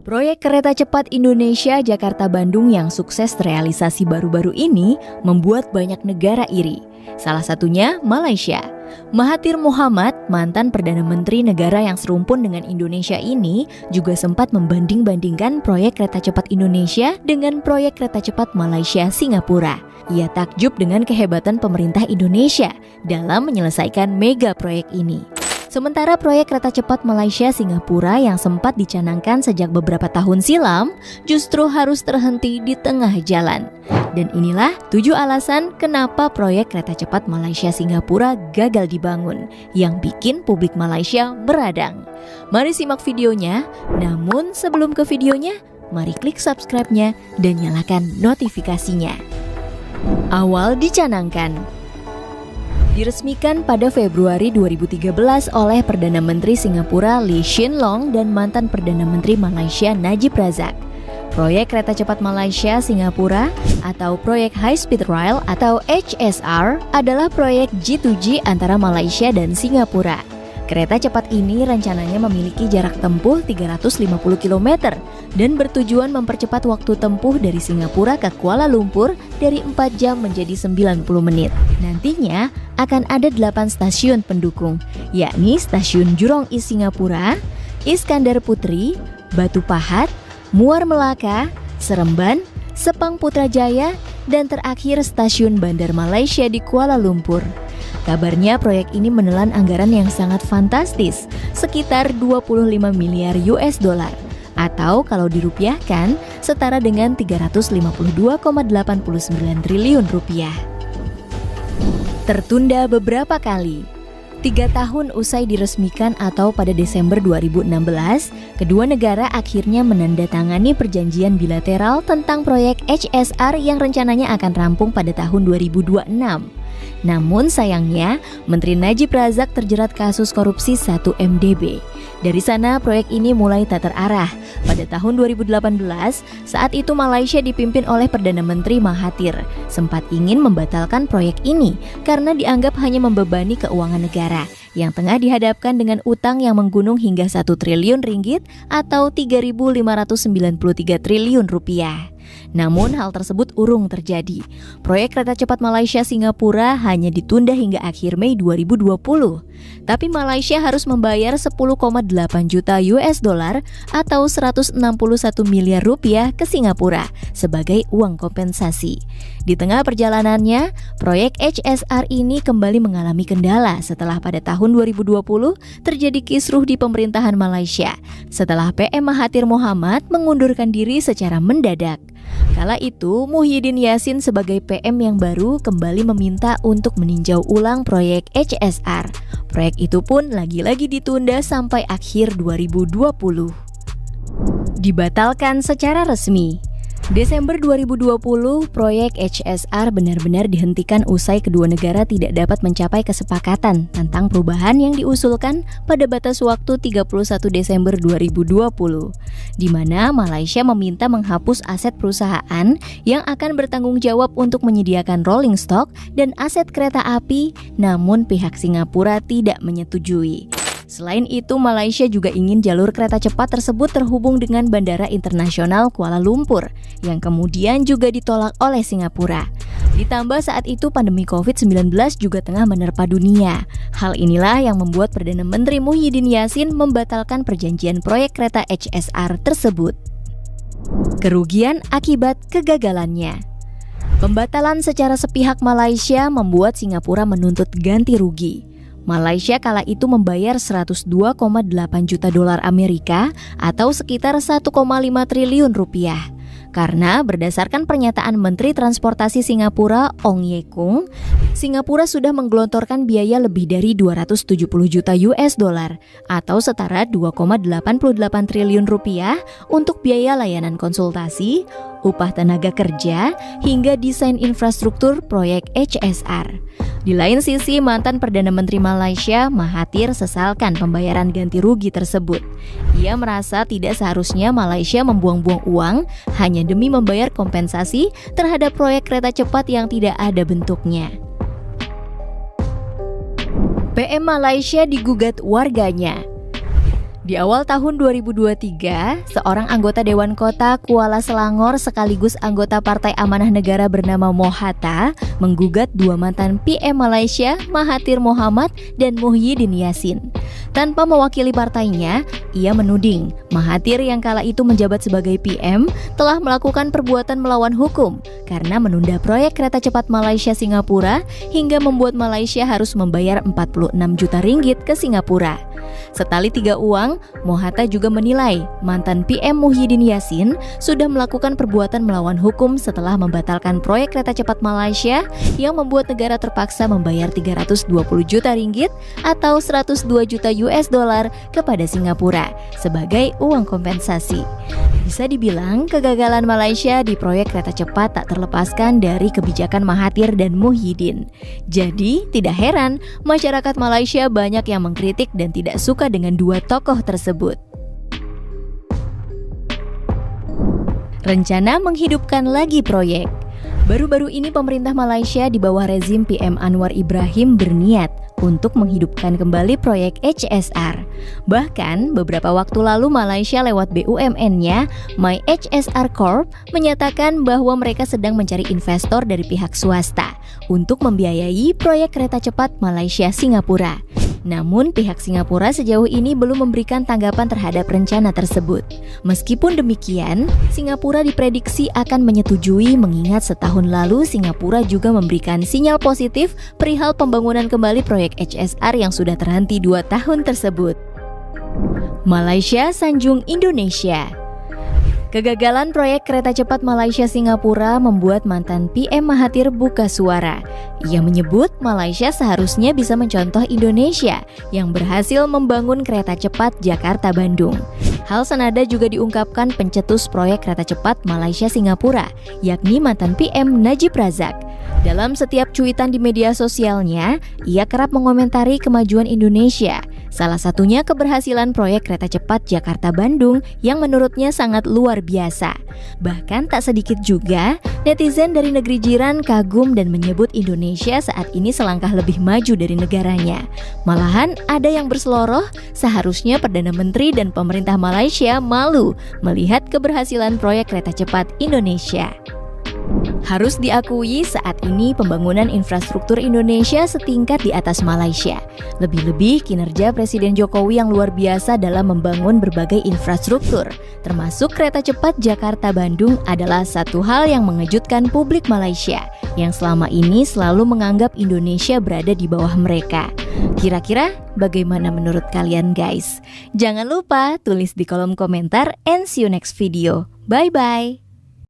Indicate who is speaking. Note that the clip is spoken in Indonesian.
Speaker 1: Proyek kereta cepat Indonesia Jakarta-Bandung yang sukses terrealisasi baru-baru ini membuat banyak negara iri. Salah satunya Malaysia. Mahathir Mohamad, mantan Perdana Menteri negara yang serumpun dengan Indonesia ini, juga sempat membanding-bandingkan proyek kereta cepat Indonesia dengan proyek kereta cepat Malaysia-Singapura. Ia takjub dengan kehebatan pemerintah Indonesia dalam menyelesaikan mega proyek ini. Sementara proyek kereta cepat Malaysia-Singapura yang sempat dicanangkan sejak beberapa tahun silam justru harus terhenti di tengah jalan. Dan inilah 7 alasan kenapa proyek kereta cepat Malaysia-Singapura gagal dibangun yang bikin publik Malaysia beradang. Mari simak videonya, namun sebelum ke videonya, mari klik subscribe-nya dan nyalakan notifikasinya. Awal dicanangkan. Diresmikan pada Februari 2013 oleh Perdana Menteri Singapura Lee Hsien Loong dan mantan Perdana Menteri Malaysia Najib Razak. Proyek kereta cepat Malaysia-Singapura atau proyek High Speed Rail atau HSR adalah proyek G2G antara Malaysia dan Singapura. Kereta cepat ini rencananya memiliki jarak tempuh 350 km dan bertujuan mempercepat waktu tempuh dari Singapura ke Kuala Lumpur dari 4 jam menjadi 90 menit. Nantinya akan ada 8 stasiun pendukung, yakni Stasiun Jurong East Singapura, Iskandar Putri, Batu Pahat, Muar Melaka, Seremban, Sepang Putrajaya, dan terakhir Stasiun Bandar Malaysia di Kuala Lumpur. Kabarnya proyek ini menelan anggaran yang sangat fantastis, sekitar 25 miliar US dollar, atau kalau dirupiahkan setara dengan 352,89 triliun rupiah. Tertunda beberapa kali. 3 tahun usai diresmikan atau pada Desember 2016, kedua negara akhirnya menandatangani perjanjian bilateral tentang proyek HSR yang rencananya akan rampung pada tahun 2026. Namun sayangnya, Menteri Najib Razak terjerat kasus korupsi 1 MDB. Dari sana proyek ini mulai tak terarah. Pada tahun 2018, saat itu Malaysia dipimpin oleh Perdana Menteri Mahathir, sempat ingin membatalkan proyek ini karena dianggap hanya membebani keuangan negara yang tengah dihadapkan dengan utang yang menggunung hingga 1 triliun ringgit atau 3.593 triliun rupiah. Namun hal tersebut urung terjadi. Proyek kereta cepat Malaysia-Singapura hanya ditunda hingga akhir Mei 2020. Tapi Malaysia harus membayar 10,8 juta US dollar atau 161 miliar rupiah ke Singapura sebagai uang kompensasi. Di tengah perjalanannya, proyek HSR ini kembali mengalami kendala setelah pada tahun 2020 terjadi kisruh di pemerintahan Malaysia setelah PM Mahathir Mohamad mengundurkan diri secara mendadak. Kala itu, Muhyiddin Yassin sebagai PM yang baru kembali meminta untuk meninjau ulang proyek HSR. Proyek itu pun lagi-lagi ditunda sampai akhir 2020. Dibatalkan secara resmi. Desember 2020, proyek HSR benar-benar dihentikan usai kedua negara tidak dapat mencapai kesepakatan tentang perubahan yang diusulkan pada batas waktu 31 Desember 2020, di mana Malaysia meminta menghapus aset perusahaan yang akan bertanggung jawab untuk menyediakan rolling stock dan aset kereta api, namun pihak Singapura tidak menyetujui. Selain itu, Malaysia juga ingin jalur kereta cepat tersebut terhubung dengan Bandara Internasional Kuala Lumpur, yang kemudian juga ditolak oleh Singapura. Ditambah saat itu pandemi COVID-19 juga tengah menerpa dunia. Hal inilah yang membuat Perdana Menteri Muhyiddin Yassin membatalkan perjanjian proyek kereta HSR tersebut. Kerugian akibat kegagalannya. Pembatalan secara sepihak Malaysia membuat Singapura menuntut ganti rugi. Malaysia kala itu membayar 102,8 juta dolar Amerika atau sekitar 1,5 triliun rupiah. Karena berdasarkan pernyataan Menteri Transportasi Singapura Ong Ye Kung, Singapura sudah menggelontorkan biaya lebih dari 270 juta US dollar atau setara 2,88 triliun rupiah untuk biaya layanan konsultasi, upah tenaga kerja, hingga desain infrastruktur proyek HSR. Di lain sisi, mantan Perdana Menteri Malaysia Mahathir sesalkan pembayaran ganti rugi tersebut. Ia merasa tidak seharusnya Malaysia membuang-buang uang hanya demi membayar kompensasi terhadap proyek kereta cepat yang tidak ada bentuknya. PM Malaysia digugat warganya. Di awal tahun 2023, seorang anggota Dewan Kota Kuala Selangor sekaligus anggota Partai Amanah Negara bernama Mohatta menggugat dua mantan PM Malaysia, Mahathir Mohamad dan Muhyiddin Yassin. Tanpa mewakili partainya, ia menuding Mahathir yang kala itu menjabat sebagai PM telah melakukan perbuatan melawan hukum karena menunda proyek kereta cepat Malaysia-Singapura hingga membuat Malaysia harus membayar 46 juta ringgit ke Singapura. Setali tiga uang, Mohatta juga menilai mantan PM Muhyiddin Yassin sudah melakukan perbuatan melawan hukum setelah membatalkan proyek kereta cepat Malaysia yang membuat negara terpaksa membayar 320 juta ringgit atau 102 juta US dollar kepada Singapura sebagai uang kompensasi. Bisa dibilang kegagalan Malaysia di proyek kereta cepat tak terlepaskan dari kebijakan Mahathir dan Muhyiddin. Jadi tidak heran masyarakat Malaysia banyak yang mengkritik dan tidak suka dengan dua tokoh tersebut. Rencana menghidupkan lagi proyek. Baru-baru ini pemerintah Malaysia di bawah rezim PM Anwar Ibrahim berniat untuk menghidupkan kembali proyek HSR. Bahkan beberapa waktu lalu Malaysia lewat BUMN-nya MyHSR Corp menyatakan bahwa mereka sedang mencari investor dari pihak swasta untuk membiayai proyek kereta cepat Malaysia-Singapura. Namun pihak Singapura sejauh ini belum memberikan tanggapan terhadap rencana tersebut. Meskipun demikian, Singapura diprediksi akan menyetujui mengingat setahun lalu Singapura juga memberikan sinyal positif perihal pembangunan kembali proyek HSR yang sudah terhenti 2 tahun tersebut. Malaysia sanjung Indonesia. Kegagalan proyek kereta cepat Malaysia-Singapura membuat mantan PM Mahathir buka suara. Ia menyebut Malaysia seharusnya bisa mencontoh Indonesia yang berhasil membangun kereta cepat Jakarta-Bandung. Hal senada juga diungkapkan pencetus proyek kereta cepat Malaysia-Singapura, yakni mantan PM Najib Razak. Dalam setiap cuitan di media sosialnya, ia kerap mengomentari kemajuan Indonesia. Salah satunya keberhasilan proyek kereta cepat Jakarta-Bandung yang menurutnya sangat luar biasa. Bahkan tak sedikit juga netizen dari negeri jiran kagum dan menyebut Indonesia saat ini selangkah lebih maju dari negaranya. Malahan ada yang berseloroh, seharusnya Perdana Menteri dan pemerintah Malaysia malu melihat keberhasilan proyek kereta cepat Indonesia. Harus diakui saat ini pembangunan infrastruktur Indonesia setingkat di atas Malaysia. Lebih-lebih kinerja Presiden Jokowi yang luar biasa dalam membangun berbagai infrastruktur, termasuk kereta cepat Jakarta-Bandung adalah satu hal yang mengejutkan publik Malaysia, yang selama ini selalu menganggap Indonesia berada di bawah mereka. Kira-kira bagaimana menurut kalian guys? Jangan lupa tulis di kolom komentar and see you next video. Bye-bye!